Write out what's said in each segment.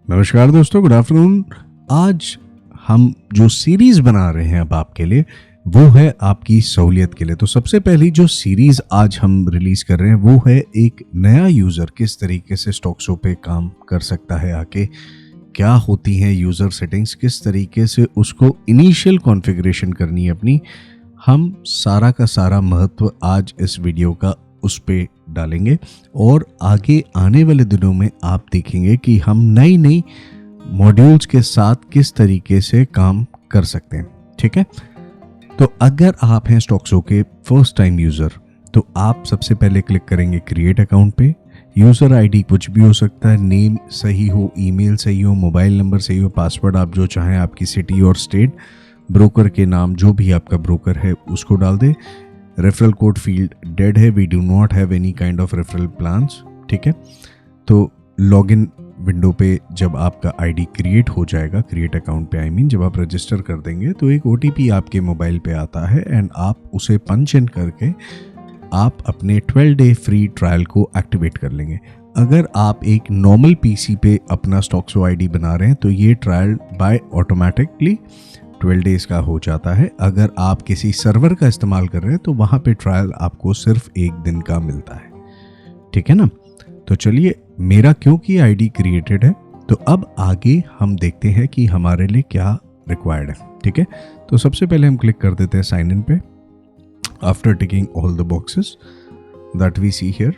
नमस्कार दोस्तों, good afternoon. आज हम जो सीरीज बना रहे हैं अब आपके लिए वो है आपकी सहूलियत के लिए। तो सबसे पहली जो सीरीज आज हम रिलीज कर रहे हैं वो है एक नया यूज़र किस तरीके से स्टॉक्सो पे काम कर सकता है, आके क्या होती हैं यूज़र सेटिंग्स, किस तरीके से उसको इनिशियल कॉन्फ़िगरेशन करनी है अपनी। हम सारा का सारा महत्व आज इस वीडियो का उस पे डालेंगे और आगे आने वाले दिनों में आप देखेंगे कि हम नई नई मॉड्यूल्स के साथ किस तरीके से काम कर सकते हैं। ठीक है, तो अगर आप हैं स्टॉक्सो के फर्स्ट टाइम यूज़र तो आप सबसे पहले क्लिक करेंगे क्रिएट अकाउंट पे। यूज़र आईडी कुछ भी हो सकता है, नेम सही हो, ईमेल सही हो, मोबाइल नंबर सही हो, पासवर्ड आप जो चाहें, आपकी सिटी और स्टेट, ब्रोकर के नाम जो भी आपका ब्रोकर है उसको डाल दे। रेफरल कोड फील्ड डेड है, we do not have any kind of referral plans. ठीक है, तो लॉगिन विंडो पे जब आपका आईडी क्रिएट हो जाएगा, क्रिएट अकाउंट पे जब आप रजिस्टर कर देंगे तो एक ओटीपी आपके मोबाइल पे आता है एंड आप उसे पंच इन करके आप अपने 12 डे फ्री ट्रायल को एक्टिवेट कर लेंगे। अगर आप एक नॉर्मल पीसी पे अपना स्टॉक्सो आईडी बना रहे हैं तो ये ट्रायल बाय ऑटोमेटिकली 12 डेज का हो जाता है। अगर आप किसी सर्वर का इस्तेमाल कर रहे हैं तो वहाँ पे ट्रायल आपको सिर्फ एक दिन का मिलता है। ठीक है ना, तो चलिए, मेरा क्योंकि आईडी क्रिएटेड है तो अब आगे हम देखते हैं कि हमारे लिए क्या रिक्वायर्ड है। ठीक है, तो सबसे पहले हम क्लिक कर देते हैं साइन इन पे after ticking all the boxes that we see here.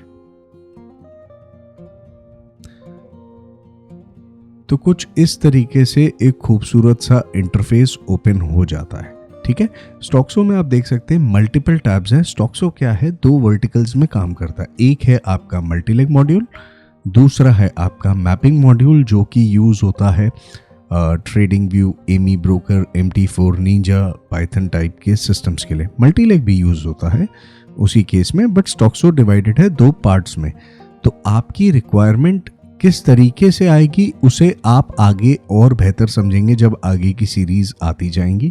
तो कुछ इस तरीके से एक खूबसूरत सा इंटरफेस ओपन हो जाता है। ठीक है, स्टॉक्सो में आप देख सकते हैं मल्टीपल टैब्स हैं। स्टॉक्सो क्या है, दो वर्टिकल्स में काम करता है। एक है आपका मल्टीलेग मॉड्यूल, दूसरा है आपका मैपिंग मॉड्यूल जो कि यूज होता है TradingView, AmiBroker, MT4, Ninja, Python type के सिस्टम्स के लिए। मल्टीलेग भी यूज होता है उसी केस में, बट स्टॉक्सो डिवाइडेड है दो पार्ट्स में। तो आपकी रिक्वायरमेंट किस तरीके से आएगी उसे आप आगे और बेहतर समझेंगे जब आगे की सीरीज आती जाएंगी।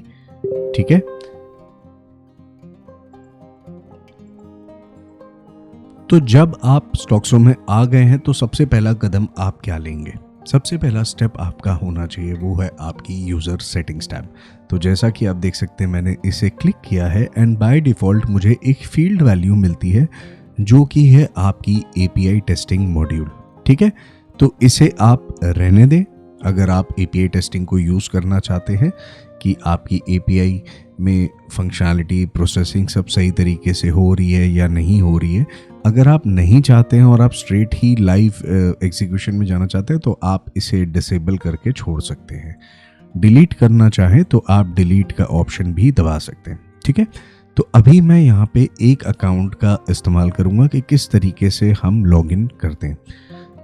ठीक है, तो जब आप स्टॉक्सो में आ गए हैं तो सबसे पहला कदम आप क्या लेंगे? सबसे पहला स्टेप आपका होना चाहिए वो है आपकी यूज़र सेटिंग्स टैब। तो जैसा कि आप देख सकते हैं मैंने इसे क्लिक किया है एंड बाय डिफ़ॉल्ट मुझे एक फील्ड वैल्यू मिलती है जो कि है आपकी API टेस्टिंग मॉड्यूल। ठीक है, तो इसे आप रहने दें। अगर आप API टेस्टिंग को यूज़ करना चाहते हैं कि आपकी API में फंक्शनैलिटी, प्रोसेसिंग सब सही तरीके से हो रही है या नहीं हो रही है, अगर आप नहीं चाहते हैं और आप स्ट्रेट ही लाइव एग्जीक्यूशन में जाना चाहते हैं तो आप इसे डिसेबल करके छोड़ सकते हैं। डिलीट करना चाहें तो आप डिलीट का ऑप्शन भी दबा सकते हैं। ठीक है, तो अभी मैं यहाँ पे एक अकाउंट का इस्तेमाल करूँगा कि किस तरीके से हम लॉगिन करते हैं।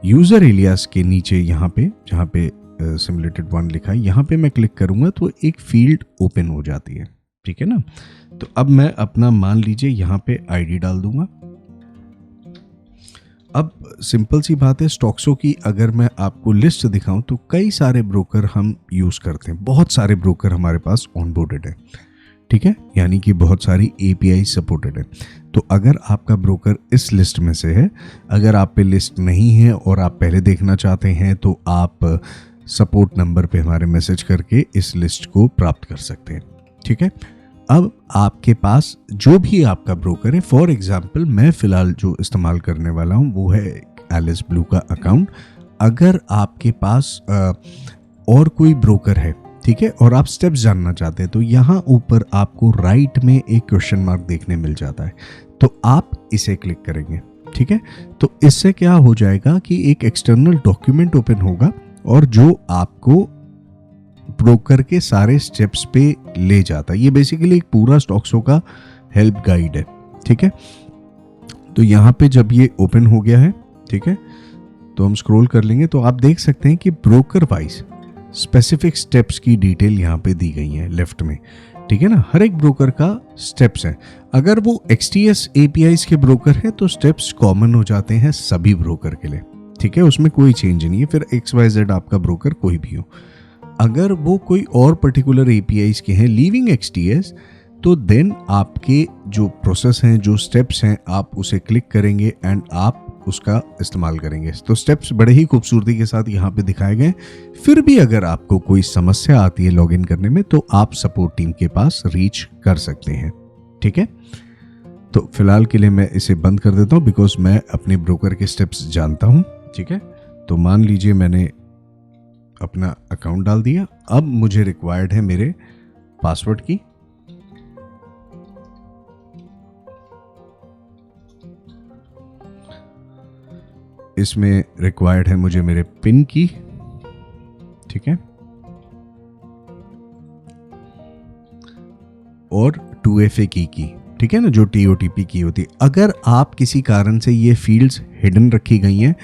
यूज़र एलियास के नीचे यहाँ पे जहाँ पे सिमुलेटेड वन लिखा है, यहाँ पे मैं क्लिक करूँगा तो एक फील्ड ओपन हो जाती है। ठीक है ना, तो अब मैं अपना मान लीजिए यहाँ पे आईडी डाल दूंगा। अब सिंपल सी बात है, स्टॉक्सो की अगर मैं आपको लिस्ट दिखाऊं तो कई सारे ब्रोकर हम यूज़ करते हैं, बहुत सारे ब्रोकर हमारे पास ऑनबोर्डेड है। ठीक है, यानी कि बहुत सारी API सपोर्टेड है। तो अगर आपका ब्रोकर इस लिस्ट में से है, अगर आप पे लिस्ट नहीं है और आप पहले देखना चाहते हैं तो आप सपोर्ट नंबर पे हमारे मैसेज करके इस लिस्ट को प्राप्त कर सकते हैं। ठीक है, अब आपके पास जो भी आपका ब्रोकर है, फॉर एग्जांपल मैं फ़िलहाल जो इस्तेमाल करने वाला हूँ वो है एलिस ब्लू का अकाउंट। अगर आपके पास और कोई ब्रोकर है, ठीक है, और आप स्टेप्स जानना चाहते हैं तो यहाँ ऊपर आपको राइट में एक क्वेश्चन मार्क देखने मिल जाता है, तो आप इसे क्लिक करेंगे। ठीक है, तो इससे क्या हो जाएगा कि एक एक्सटर्नल डॉक्यूमेंट ओपन होगा और जो आपको ब्रोकर के सारे स्टेप्स पे ले जाता है। ये बेसिकली एक पूरा स्टॉक्सो का हेल्प गाइड है। ठीक है, तो यहाँ पे जब ये ओपन हो गया है, ठीक है, तो हम स्क्रॉल कर लेंगे तो आप देख सकते हैं कि ब्रोकर वाइज स्पेसिफिक स्टेप्स की डिटेल यहाँ पे दी गई है लेफ्ट में। ठीक है ना, हर एक ब्रोकर का स्टेप्स है। अगर वो XTS APIs के ब्रोकर है तो स्टेप्स कॉमन हो जाते हैं सभी ब्रोकर के लिए। ठीक है, उसमें कोई चेंज नहीं है, फिर XYZ आपका ब्रोकर कोई भी हो। अगर वो कोई और पर्टिकुलर APIs के हैं लीविंग XTS तो देन आपके जो प्रोसेस हैं, जो स्टेप्स हैं, आप उसे क्लिक करेंगे एंड आप उसका इस्तेमाल करेंगे। तो स्टेप्स बड़े ही खूबसूरती के साथ यहाँ पे दिखाए गए। फिर भी अगर आपको कोई समस्या आती है लॉगिन करने में तो आप सपोर्ट टीम के पास रीच कर सकते हैं। ठीक है, तो फिलहाल के लिए मैं इसे बंद कर देता हूँ बिकॉज मैं अपने ब्रोकर के स्टेप्स जानता हूँ। ठीक है, तो मान लीजिए मैंने अपना अकाउंट डाल दिया। अब मुझे रिक्वायर्ड है मेरे पासवर्ड की। इसमें रिक्वायर्ड है मुझे मेरे पिन की। ठीक है, और 2FA की। ठीक है ना, जो TOTP की होती है। अगर आप किसी कारण से ये फील्ड्स हिडन रखी गई हैं,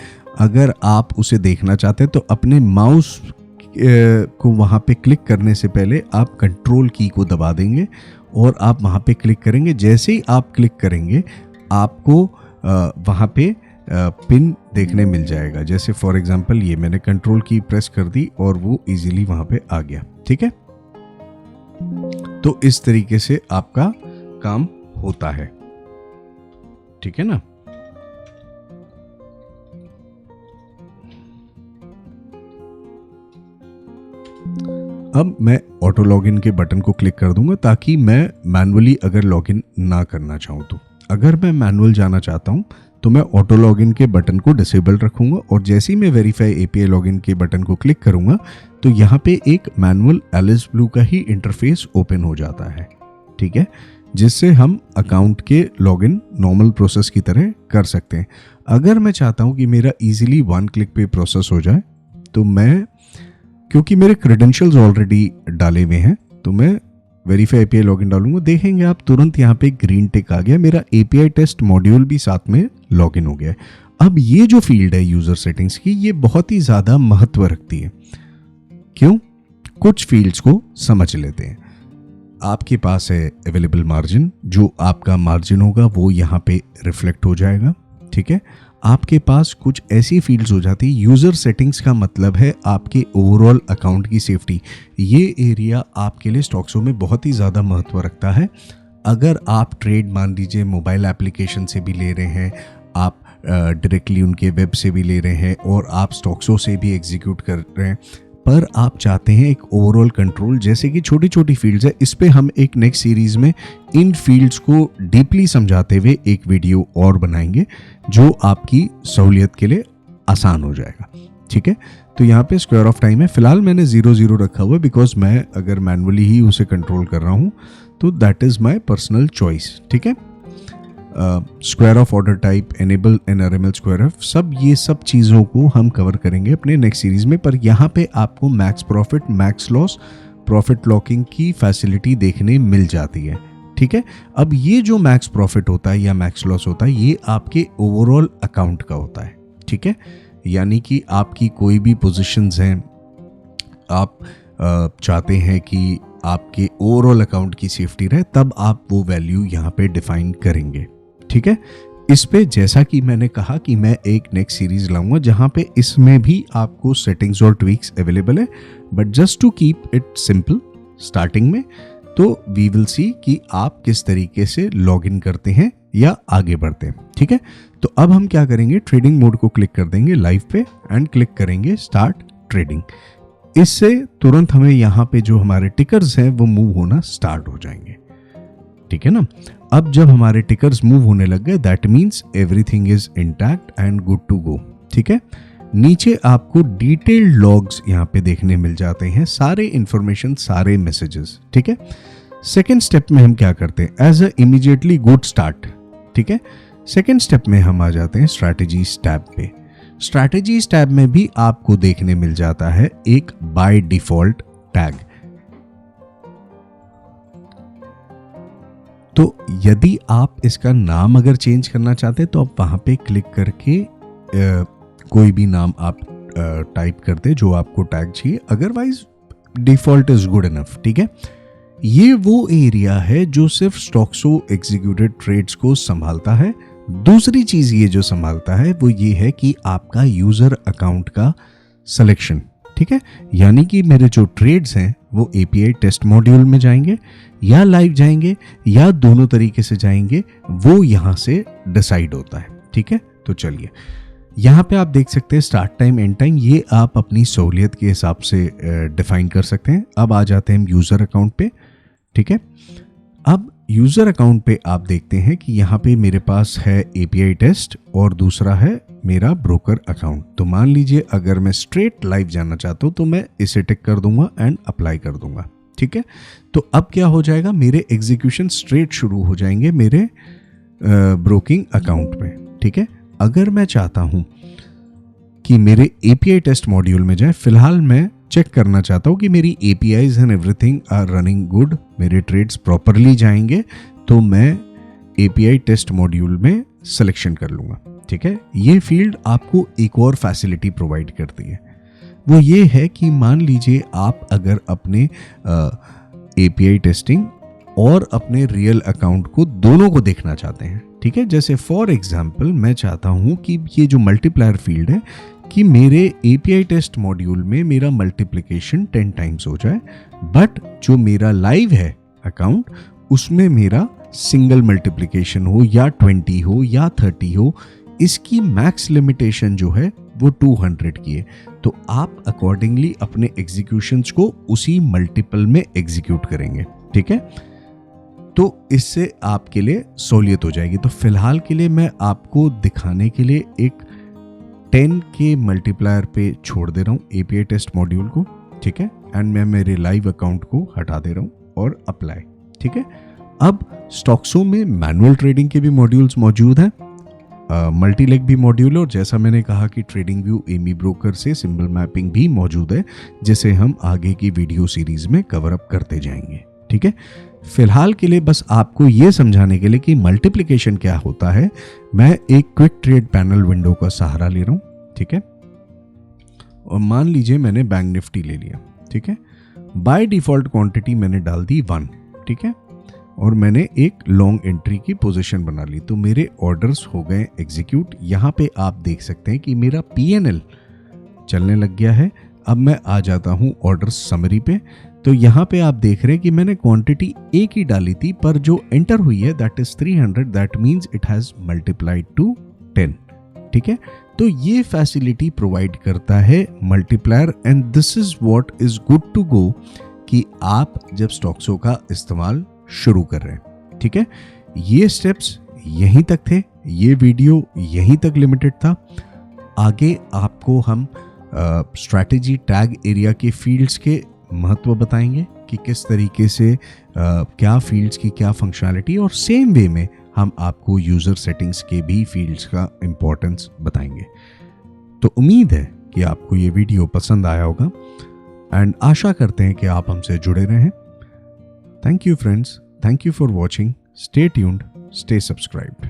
अगर आप उसे देखना चाहते हैं तो अपने माउस को वहाँ पे क्लिक करने से पहले आप कंट्रोल की को दबा देंगे और आप वहाँ पे क्लिक करेंगे। जैसे ही आप क्लिक करेंगे आपको वहाँ पे पिन देखने मिल जाएगा। जैसे फॉर एग्जांपल ये मैंने कंट्रोल की प्रेस कर दी और वो इजीली वहाँ पे आ गया। ठीक है, तो इस तरीके से आपका काम होता है। ठीक है ना, अब मैं ऑटो लॉगिन के बटन को क्लिक कर दूंगा ताकि मैं मैनुअली अगर लॉगिन ना करना चाहूं तो। अगर मैं मैनुअल जाना चाहता हूं तो मैं ऑटो लॉगिन के बटन को डिसेबल रखूंगा और जैसे ही मैं वेरीफाई API लॉगिन के बटन को क्लिक करूंगा तो यहाँ पे एक मैनुअल एलिस ब्लू का ही इंटरफेस ओपन हो जाता है। ठीक है, जिससे हम अकाउंट के लॉगिन नॉर्मल प्रोसेस की तरह कर सकते हैं। अगर मैं चाहता हूं कि मेरा इजीली 1 क्लिक पे प्रोसेस हो जाए तो मैं, क्योंकि मेरे क्रेडेंशियल्स ऑलरेडी डाले हुए हैं, तो मैं वेरीफाई API लॉगिन डालूंगा। देखेंगे आप तुरंत यहाँ पे ग्रीन टिक आ गया, मेरा API टेस्ट मॉड्यूल भी साथ में लॉगिन हो गया है। अब ये जो फील्ड है यूजर सेटिंग्स की, ये बहुत ही ज्यादा महत्व रखती है। क्यों? कुछ फील्ड्स को समझ लेते हैं। आपके पास है अवेलेबल मार्जिन, जो आपका मार्जिन होगा वो यहाँ पे रिफ्लेक्ट हो जाएगा। ठीक है, आपके पास कुछ ऐसी फील्ड्स हो जाती है। यूजर सेटिंग्स का मतलब है आपके ओवरऑल अकाउंट की सेफ्टी। ये एरिया आपके लिए स्टॉक्सो में बहुत ही ज़्यादा महत्व रखता है। अगर आप ट्रेड मान लीजिए मोबाइल एप्लीकेशन से भी ले रहे हैं, आप डायरेक्टली उनके वेब से भी ले रहे हैं और आप स्टॉक्सो से भी एग्जीक्यूट कर रहे हैं, पर आप चाहते हैं एक ओवरऑल कंट्रोल, जैसे कि छोटी छोटी फील्ड्स है, इस पे हम एक नेक्स्ट सीरीज में इन फील्ड्स को डीपली समझाते हुए एक वीडियो और बनाएंगे जो आपकी सहूलियत के लिए आसान हो जाएगा। ठीक है, तो यहाँ पे स्क्वायर ऑफ टाइम है। फिलहाल मैंने 0 रखा हुआ है बिकॉज मैं अगर मैनुअली ही उसे कंट्रोल कर रहा हूँ तो that is my personal choice. ठीक है, square of order type, enable NRML square of, सब ये सब चीज़ों को हम कवर करेंगे अपने नेक्स्ट सीरीज में। पर यहाँ पे आपको max profit, max loss, profit locking की फैसिलिटी देखने मिल जाती है। ठीक है, अब ये जो मैक्स प्रॉफिट होता है या मैक्स लॉस होता है, ये आपके ओवरऑल अकाउंट का होता है। ठीक है, यानी कि आपकी कोई भी पोजीशंस हैं, आप चाहते हैं कि आपके ओवरऑल अकाउंट की सेफ्टी रहे, तब आप वो वैल्यू यहाँ पे डिफाइन करेंगे। ठीक है, इस पे जैसा कि मैंने कहा कि मैं एक नेक्स्ट सीरीज लाऊंगा जहां पे इसमें भी आपको सेटिंग्स और ट्वीक्स अवेलेबल है, but just to keep it simple starting में, तो वी विल सी कि आप किस तरीके से लॉग इन करते हैं या आगे बढ़ते हैं। ठीक है, तो अब हम क्या करेंगे, ट्रेडिंग मोड को क्लिक कर देंगे लाइव पे एंड क्लिक करेंगे स्टार्ट ट्रेडिंग। इससे तुरंत हमें यहाँ पे जो हमारे टिकर्स हैं वो मूव होना स्टार्ट हो जाएंगे। ठीक है ना, अब जब हमारे टिकर्स मूव होने लग गए, that means everything is intact and good to go. ठीक है, नीचे आपको डिटेल्ड लॉग्स यहाँ पे देखने मिल जाते हैं, सारे इंफॉर्मेशन, सारे मैसेजेस। ठीक है, सेकेंड स्टेप में हम क्या करते हैं, as a immediately good start. ठीक है, सेकेंड स्टेप में हम आ जाते हैं स्ट्रैटेजीज टैब पे। स्ट्रैटेजीज टैब में भी आपको देखने मिल जाता है एक बाय डिफॉल्ट टैग। तो यदि आप इसका नाम अगर चेंज करना चाहते हैं तो आप वहां पे क्लिक करके कोई भी नाम आप टाइप कर दे जो आपको टैग चाहिए, otherwise default is good enough. ठीक है, ये वो एरिया है जो सिर्फ स्टॉक्सो एग्जीक्यूटेड ट्रेड्स को संभालता है। दूसरी चीज ये जो संभालता है वो ये है कि आपका यूजर अकाउंट का सिलेक्शन। ठीक है, यानी कि मेरे जो ट्रेड्स हैं वो API टेस्ट मॉड्यूल में जाएंगे या लाइव जाएंगे या दोनों तरीके से जाएंगे, वो यहाँ से डिसाइड होता है। ठीक है, तो चलिए यहाँ पे आप देख सकते हैं स्टार्ट टाइम, एंड टाइम, ये आप अपनी सहूलियत के हिसाब से डिफाइन कर सकते हैं। अब आ जाते हैं हम यूज़र अकाउंट पे, ठीक है। अब यूज़र अकाउंट पे आप देखते हैं कि यहाँ पे मेरे पास है API टेस्ट और दूसरा है मेरा ब्रोकर अकाउंट। तो मान लीजिए अगर मैं स्ट्रेट लाइव जाना चाहता हूँ तो मैं इसे टिक कर दूंगा एंड अप्लाई कर दूंगा, ठीक है। तो अब क्या हो जाएगा, मेरे एग्जीक्यूशन स्ट्रेट शुरू हो जाएंगे मेरे ब्रोकिंग अकाउंट में, ठीक है। अगर मैं चाहता हूँ कि मेरे API टेस्ट मॉड्यूल में जाए, फिलहाल मैं चेक करना चाहता हूँ कि मेरी APIs and everything are running good, मेरे ट्रेड्स प्रॉपरली जाएंगे, तो मैं API टेस्ट मॉड्यूल में सिलेक्शन कर लूँगा, ठीक है। ये फील्ड आपको एक और फैसिलिटी प्रोवाइड करती है, वो ये है कि मान लीजिए आप अगर अपने API टेस्टिंग और अपने रियल अकाउंट को दोनों को देखना चाहते हैं, ठीक है। जैसे फॉर एग्जांपल मैं चाहता हूँ कि ये जो मल्टीप्लायर फील्ड है कि मेरे API टेस्ट मॉड्यूल में मेरा मल्टीप्लिकेशन 10 टाइम्स हो जाए, बट जो मेरा लाइव है अकाउंट उसमें मेरा सिंगल मल्टीप्लिकेशन हो या 20 हो या 30 हो, इसकी मैक्स लिमिटेशन जो है वो 200 की है। तो आप अकॉर्डिंगली अपने एग्जीक्यूशंस को उसी मल्टीपल में एग्जीक्यूट करेंगे, ठीक है। तो इससे आपके लिए सहूलियत हो जाएगी। तो फिलहाल के लिए मैं आपको दिखाने के लिए एक 10 के मल्टीप्लायर पे छोड़ दे रहा हूँ API टेस्ट मॉड्यूल को, ठीक है। एंड मैं मेरे लाइव अकाउंट को हटा दे रहा हूँ और अप्लाई, ठीक है। अब स्टॉक्सो में मैनुअल ट्रेडिंग के भी मॉड्यूल्स मौजूद हैं, मल्टी लेग भी मॉड्यूल, और जैसा मैंने कहा कि ट्रेडिंग व्यू एमी ब्रोकर से सिंबल मैपिंग भी मौजूद है, जिसे हम आगे की वीडियो सीरीज में कवर अप करते जाएंगे, ठीक है। फिलहाल के लिए बस आपको ये समझाने के लिए कि मल्टीप्लिकेशन क्या होता है, मैं एक क्विक ट्रेड पैनल विंडो का सहारा ले रहा हूँ, ठीक है। और मान लीजिए मैंने बैंक निफ्टी ले लिया, ठीक है। बाय डिफॉल्ट क्वांटिटी मैंने डाल दी 1, ठीक है, और मैंने एक लॉन्ग एंट्री की पोजीशन बना ली। तो मेरे ऑर्डर्स हो गए एग्जीक्यूट। यहाँ पे आप देख सकते हैं कि मेरा PNL चलने लग गया है। अब मैं आ जाता हूँ ऑर्डर समरी पे। तो यहाँ पे आप देख रहे हैं कि मैंने क्वांटिटी एक ही डाली थी, पर जो एंटर हुई है that is 300, that means it has multiplied to 10, ठीक है। तो ये फैसिलिटी प्रोवाइड करता है multiplier, and this is what is good to go कि आप जब स्टॉक्सो का इस्तेमाल शुरू कर रहे हैं, ठीक है। ये स्टेप्स यहीं तक थे, ये वीडियो यहीं तक लिमिटेड था। आगे आपको हम स्ट्रैटेजी टैग एरिया के फील्ड्स के महत्व बताएंगे कि किस तरीके से क्या फील्ड्स की क्या फंक्शनैलिटी, और सेम वे में हम आपको यूज़र सेटिंग्स के भी फील्ड्स का इम्पोर्टेंस बताएंगे। तो उम्मीद है कि आपको ये वीडियो पसंद आया होगा, एंड आशा करते हैं कि आप हमसे जुड़े रहें। Thank you friends, thank you for watching, stay tuned, stay subscribed.